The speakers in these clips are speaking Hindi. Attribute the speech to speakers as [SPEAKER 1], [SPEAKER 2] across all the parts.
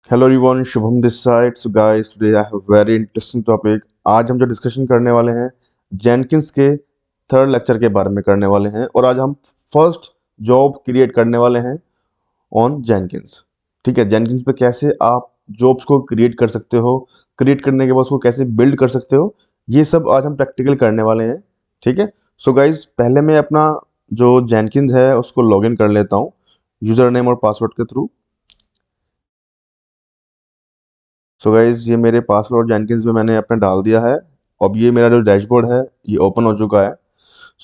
[SPEAKER 1] Hello everyone, Shubham this side. So guys, today I have very interesting topic. आज हम जो डिस्कशन करने वाले हैं जेनकिंस के थर्ड लेक्चर के बारे में करने वाले हैं, और आज हम फर्स्ट जॉब क्रिएट करने वाले हैं ऑन जेनकिंस। ठीक है, जेनकिंस पे कैसे आप जॉब्स को क्रिएट कर सकते हो, क्रिएट करने के बाद उसको कैसे बिल्ड कर सकते हो, ये सब आज हम प्रैक्टिकल करने वाले हैं। ठीक है। सो गाइस, पहले मैं अपना जो जेनकिंस है उसको लॉगिन कर लेता हूँ यूजर नेम और पासवर्ड के थ्रू। सो गाइज, ये मेरे पासवर्ड जेनकिंस में मैंने अपने डाल दिया है। अब ये मेरा जो डैशबोर्ड है ये ओपन हो चुका है।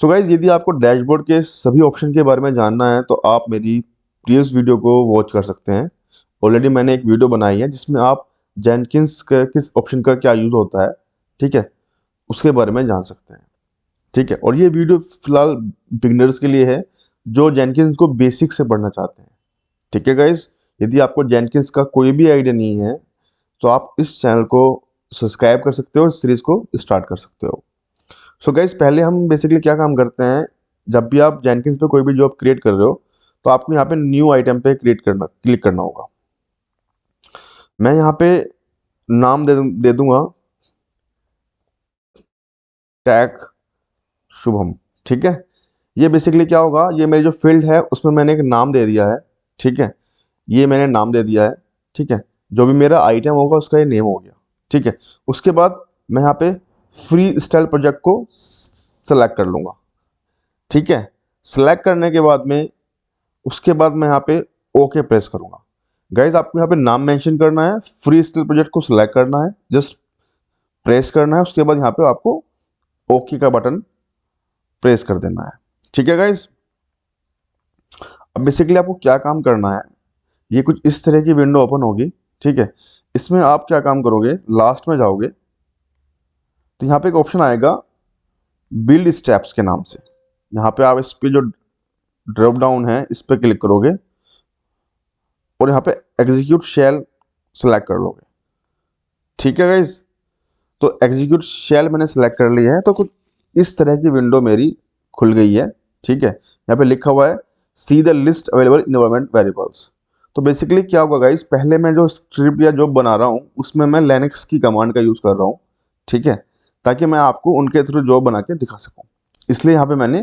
[SPEAKER 1] सो गाइज, यदि आपको डैशबोर्ड के सभी ऑप्शन के बारे में जानना है तो आप मेरी प्रीवियस वीडियो को वॉच कर सकते हैं। ऑलरेडी मैंने एक वीडियो बनाई है जिसमें आप जेनकिंस का किस ऑप्शन का क्या यूज़ होता है, ठीक है, उसके बारे में जान सकते हैं। ठीक है, और ये वीडियो फिलहाल बिगनर्स के लिए है जो जेनकिंस को बेसिक से पढ़ना चाहते हैं। ठीक है गाइज, यदि आपको जेनकिंस का कोई भी आइडिया नहीं है तो आप इस चैनल को सब्सक्राइब कर सकते हो और सीरीज को स्टार्ट कर सकते हो। सो गाइज, पहले हम बेसिकली क्या काम करते हैं, जब भी आप जेनकिंस पे कोई भी जॉब क्रिएट कर रहे हो तो आपको यहाँ पे न्यू आइटम पे क्लिक करना होगा। मैं यहाँ पे नाम दे दूंगा टैग शुभम। ठीक है, ये बेसिकली क्या होगा, ये मेरी जो फील्ड है उसमें मैंने एक नाम दे दिया है। ठीक है, ये मैंने नाम दे दिया है। ठीक है, जो भी मेरा आइटम होगा उसका ये नेम हो गया। ठीक है, उसके बाद मैं यहाँ पे फ्री स्टाइल प्रोजेक्ट को सेलेक्ट कर लूँगा। ठीक है, सेलेक्ट करने के बाद में उसके बाद मैं यहाँ पे ओके प्रेस करूँगा। गाइज, आपको यहाँ पे नाम मेंशन करना है, फ्री स्टाइल प्रोजेक्ट को सिलेक्ट करना है, जस्ट प्रेस करना है, उसके बाद यहाँ पे आपको ओके का बटन प्रेस कर देना है। ठीक है गाइज, अब बेसिकली आपको क्या काम करना है, ये कुछ इस तरह की विंडो ओपन होगी। ठीक है, इसमें आप क्या काम करोगे, लास्ट में जाओगे तो यहाँ पे एक ऑप्शन आएगा बिल्ड स्टेप्स के नाम से। यहाँ पे आप इस पे जो ड्रॉप डाउन है इस पे क्लिक करोगे और यहाँ पे एग्जीक्यूट शेल सेलेक्ट कर लोगे। ठीक है गाइज, तो एग्जीक्यूट शेल मैंने सेलेक्ट कर लिया है, तो कुछ इस तरह की विंडो मेरी खुल गई है। ठीक है, यहाँ पे लिखा हुआ है see the list available environment variables. तो बेसिकली क्या होगा गाइज, पहले मैं जो स्क्रिप्ट या जॉब बना रहा हूँ उसमें मैं लिनक्स की कमांड का यूज़ कर रहा हूँ। ठीक है, ताकि मैं आपको उनके थ्रू जॉब बना के दिखा सकूँ, इसलिए यहाँ पे मैंने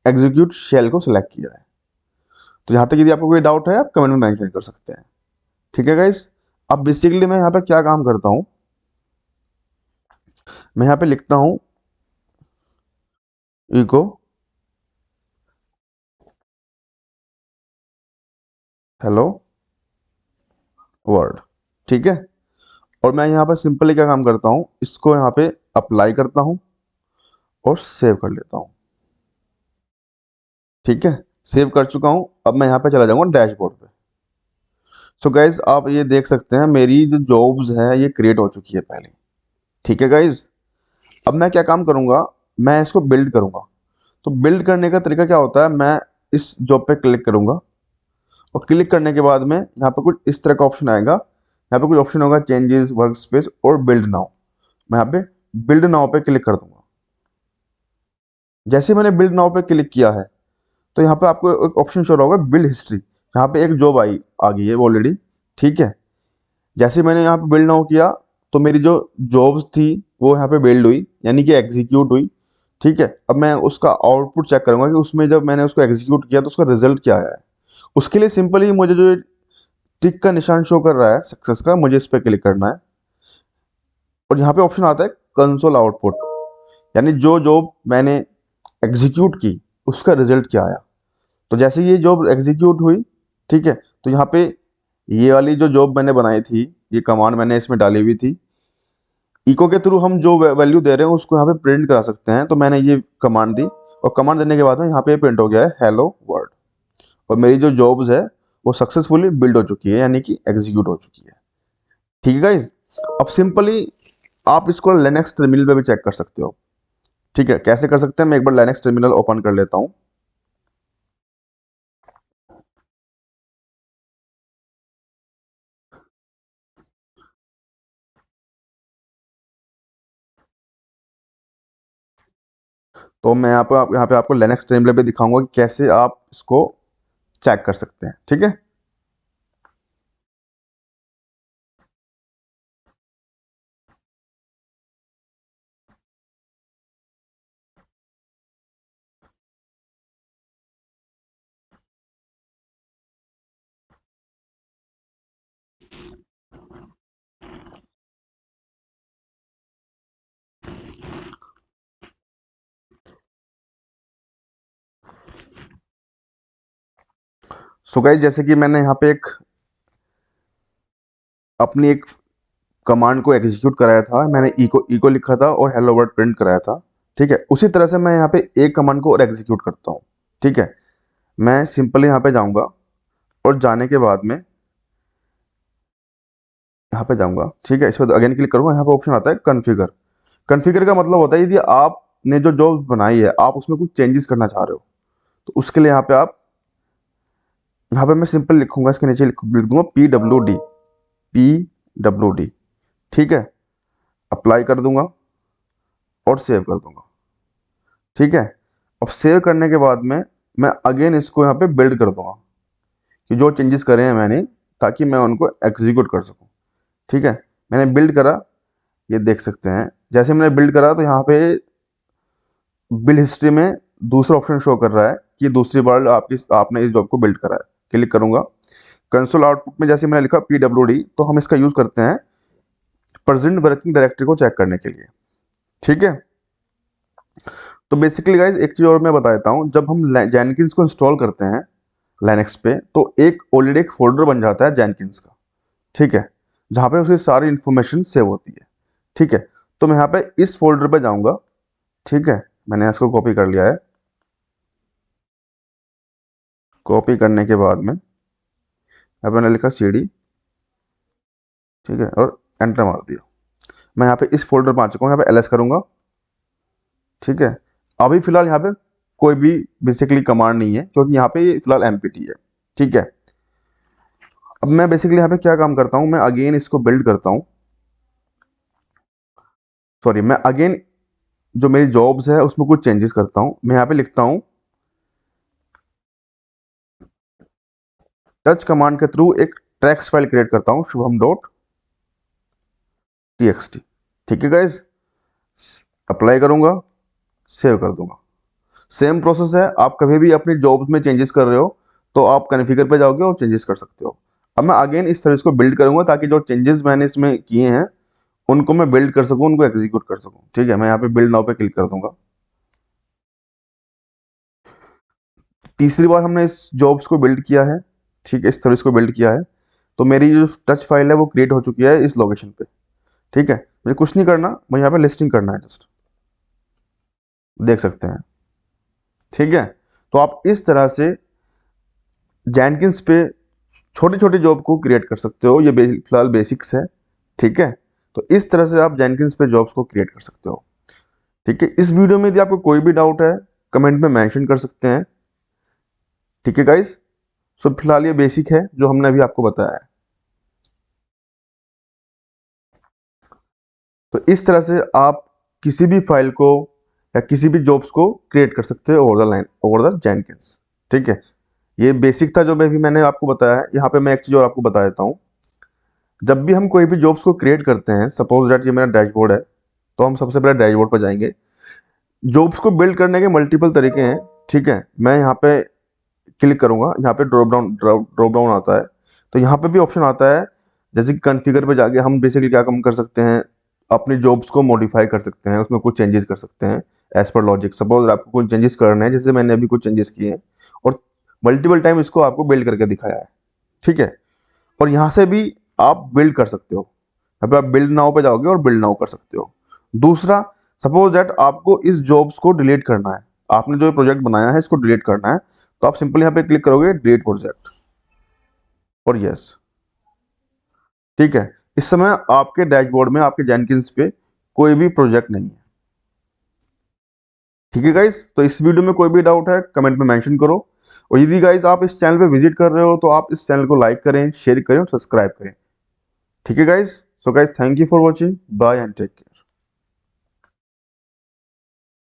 [SPEAKER 1] एग्जीक्यूट शेल को सिलेक्ट किया है। तो यहाँ तक यदि आपको कोई डाउट है आप कमेंट में मेंशन कर सकते हैं। ठीक है गाइज, अब बेसिकली मैं यहाँ पे क्या काम करता हूँ, मैं यहाँ पे लिखता हूँ इको हेलो वर्ल्ड। ठीक है, और मैं यहाँ पर सिंपली क्या काम करता हूँ, इसको यहाँ पे अप्लाई करता हूँ और सेव कर लेता हूँ। ठीक है, सेव कर चुका हूँ। अब मैं यहाँ पे चला जाऊँगा डैशबोर्ड पे। सो गाइज, आप ये देख सकते हैं मेरी जो जॉब्स है ये क्रिएट हो चुकी है पहले। ठीक है गाइज, अब मैं क्या काम करूँगा, मैं इसको बिल्ड करूँगा। तो बिल्ड करने का तरीका क्या होता है, मैं इस जॉब पे क्लिक करूँगा और क्लिक करने के बाद में यहाँ पे कुछ इस तरह का ऑप्शन आएगा। यहाँ पे कुछ ऑप्शन होगा चेंजेस, वर्क स्पेस और बिल्ड नाउ। मैं यहाँ पे बिल्ड नाउ पे क्लिक कर दूंगा। जैसे मैंने बिल्ड नाउ पे क्लिक किया है तो यहाँ पे आपको एक ऑप्शन शो होगा बिल्ड हिस्ट्री। यहाँ पे एक जॉब आ गई है ऑलरेडी। ठीक है, जैसे मैंने यहाँ पे बिल्ड नाउ किया तो मेरी जो जॉब्स थी वो यहाँ पे बिल्ड हुई, यानी कि एग्जीक्यूट हुई। ठीक है, अब मैं उसका आउटपुट चेक करूंगा कि उसमें जब मैंने उसको एग्जीक्यूट किया तो उसका रिजल्ट क्या आया है। उसके लिए सिंपली मुझे जो टिक का निशान शो कर रहा है सक्सेस का, मुझे इस पर क्लिक करना है और यहाँ पे ऑप्शन आता है कंसोल आउटपुट, यानी जो जॉब मैंने एग्जीक्यूट की उसका रिजल्ट क्या आया। तो जैसे ये जॉब एग्जीक्यूट हुई, ठीक है, तो यहाँ पे ये वाली जो जॉब मैंने बनाई थी, ये कमांड मैंने इसमें डाली हुई थी, इको के थ्रू हम जो वैल्यू दे रहे हैं उसको यहाँ पे प्रिंट करा सकते हैं। तो मैंने ये कमांड दी और कमांड देने के बाद में यहाँ पे प्रिंट हो गया है हेलो वर्ल्ड, और मेरी जो जॉब्स है वो सक्सेसफुली बिल्ड हो चुकी है, यानी कि एग्जीक्यूट हो चुकी है। ठीक है गाइज, अब सिंपली आप इसको लिनक्स टर्मिनल पे भी चेक कर सकते हो। ठीक है, कैसे कर सकते हैं, मैं एक बार लिनक्स टर्मिनल ओपन कर लेता हूँ। तो मैं यहाँ पे आपको लिनक्स टर्मिनल पे दिखाऊंगा कि कैसे आप इसको चेक कर सकते हैं। ठीक है, सो गाइस जैसे कि मैंने यहाँ पे अपनी एक कमांड को एग्जीक्यूट कराया था, मैंने इको इको लिखा था और हेलो वर्ल्ड प्रिंट कराया था। ठीक है, उसी तरह से मैं यहाँ पे एक कमांड को और एग्जीक्यूट करता हूँ। ठीक है, मैं सिंपली यहाँ पे जाऊंगा और जाने के बाद में यहाँ पे जाऊंगा। ठीक है, इस पर अगेन क्लिक करूंगा, यहाँ पे ऑप्शन आता है कॉन्फ़िगर। कॉन्फ़िगर का मतलब होता है यदि आपने जो जॉब बनाई है आप उसमें कुछ चेंजेस करना चाह रहे हो, तो उसके लिए यहाँ पे मैं सिंपल लिखूंगा, इसके नीचे लिख दूंगा PWD, PWD। ठीक है, अप्लाई कर दूंगा और सेव कर दूंगा। ठीक है, अब सेव करने के बाद में मैं अगेन इसको यहाँ पे बिल्ड कर दूंगा कि जो चेंजेस करे हैं मैंने, ताकि मैं उनको एग्जीक्यूट कर सकूं। ठीक है, मैंने बिल्ड करा, ये देख सकते हैं। जैसे मैंने बिल्ड करा तो यहाँ पे बिल्ड हिस्ट्री में दूसरा ऑप्शन शो कर रहा है कि दूसरी बार आपने इस जॉब को बिल्ड करा है। क्लिक करूंगा, कंसोल आउटपुट में जैसे मैंने लिखा PWD, तो हम इसका यूज करते हैं प्रेजेंट वर्किंग डायरेक्टरी को चेक करने के लिए। ठीक है, तो बेसिकली गाइज एक चीज और मैं बता देता हूँ, जब हम जेनकिंस को इंस्टॉल करते हैं लाइनक्स पे, तो एक ऑलरेडी एक फोल्डर बन जाता है जेनकिंस का। ठीक है, जहाँ पे उसकी सारी इंफॉर्मेशन सेव होती है। ठीक है, तो मैं यहाँ पे इस फोल्डर पे जाऊंगा। ठीक है, मैंने इसको कॉपी कर लिया है। कॉपी करने के बाद में यहाँ पे मैंने लिखा CD। ठीक है, और एंटर मार दिया। मैं यहाँ पे इस फोल्डर पे आ चुका हूँ, यहाँ पे LS करूंगा। ठीक है, अभी फिलहाल यहाँ पे कोई भी बेसिकली कमांड नहीं है, क्योंकि यहाँ पे ये फिलहाल MPT है। ठीक है, अब मैं बेसिकली यहाँ पे क्या काम करता हूँ, मैं अगेन इसको बिल्ड करता हूँ। सॉरी, मैं अगेन जो मेरी जॉब्स है उसमें कुछ चेंजेस करता हूँ। मैं यहाँ पे लिखता हूँ टच कमांड के थ्रू एक टेक्स्ट फाइल क्रिएट करता हूँ, शुभम.txt। ठीक है गाइज, अप्लाई करूंगा, सेव कर दूंगा। सेम प्रोसेस है, आप कभी भी अपनी जॉब्स में चेंजेस कर रहे हो तो आप कॉन्फ़िगर पे जाओगे और चेंजेस कर सकते हो। अब मैं अगेन इस सर्विस को बिल्ड करूंगा, ताकि जो चेंजेस मैंने इसमें किए हैं उनको मैं बिल्ड कर सकूं, उनको एग्जीक्यूट कर सकूं। ठीक है, मैं यहाँ पे बिल्ड नाउ पे क्लिक कर दूंगा। तीसरी बार हमने इस जॉब्स को बिल्ड किया है। ठीक है, इस सर्विस को बिल्ड किया है, तो मेरी जो टच फाइल है वो क्रिएट हो चुकी है इस लोकेशन पे। ठीक है, मुझे कुछ नहीं करना, मुझे यहाँ पे लिस्टिंग करना है, जस्ट देख सकते हैं। ठीक है, तो आप इस तरह से जैनकिंस पे छोटी छोटी जॉब को क्रिएट कर सकते हो। ये फिलहाल बेसिक्स है। ठीक है, तो इस तरह से आप जैनकिंस पे जॉब्स को क्रिएट कर सकते हो। ठीक है, इस वीडियो में यदि आपको कोई भी डाउट है कमेंट में मेंशन कर सकते हैं। ठीक है गाइस, सो फिलहाल ये बेसिक है जो हमने अभी आपको बताया है। तो इस तरह से आप किसी भी फाइल को या किसी भी जॉब्स को क्रिएट कर सकते हो ओवर द जैनकिंस। ठीक है, ये बेसिक था जो मैंने आपको बताया है। यहाँ पे मैं एक चीज और आपको बता देता हूँ। जब भी हम कोई भी जॉब्स को क्रिएट करते हैं, सपोज दैट ये मेरा डैशबोर्ड है, तो हम सबसे पहले डैशबोर्ड पर जाएंगे। जॉब्स को बिल्ड करने के मल्टीपल तरीके हैं। ठीक है, मैं यहाँ पे क्लिक करूंगा, यहाँ पे ड्रॉप डाउन आता है, तो यहाँ पे भी ऑप्शन आता है। जैसे कि कॉन्फ़िगर पे जाके हम बेसिकली क्या काम कर सकते हैं, अपनी जॉब्स को मॉडिफाई कर सकते हैं, उसमें कुछ चेंजेस कर सकते हैं एज पर लॉजिक। सपोज आपको कुछ चेंजेस करने हैं, जैसे मैंने अभी कुछ चेंजेस किए हैं और मल्टीपल टाइम इसको आपको बिल्ड करके दिखाया है। ठीक है, और यहाँ से भी आप बिल्ड कर सकते हो। यहाँ पे आप बिल्ड नाउ पे जाओगे और बिल्ड नाउ कर सकते हो। दूसरा, सपोज दैट आपको इस जॉब्स को डिलीट करना है, आपने जो प्रोजेक्ट बनाया है इसको डिलीट करना है, तो आप सिंपल यहाँ पे क्लिक करोगे डिलीट प्रोजेक्ट और यस। ठीक है, इस समय आपके डैशबोर्ड में आपके जेनकिंस पे कोई भी प्रोजेक्ट नहीं है। ठीक है गाइस, तो इस वीडियो में कोई भी डाउट है कमेंट में मेंशन करो। और यदि गाइस आप इस चैनल पे विजिट कर रहे हो तो आप इस चैनल को लाइक करें, शेयर करें और सब्सक्राइब करें। ठीक है guys, so guys thank you for watching, bye and take care.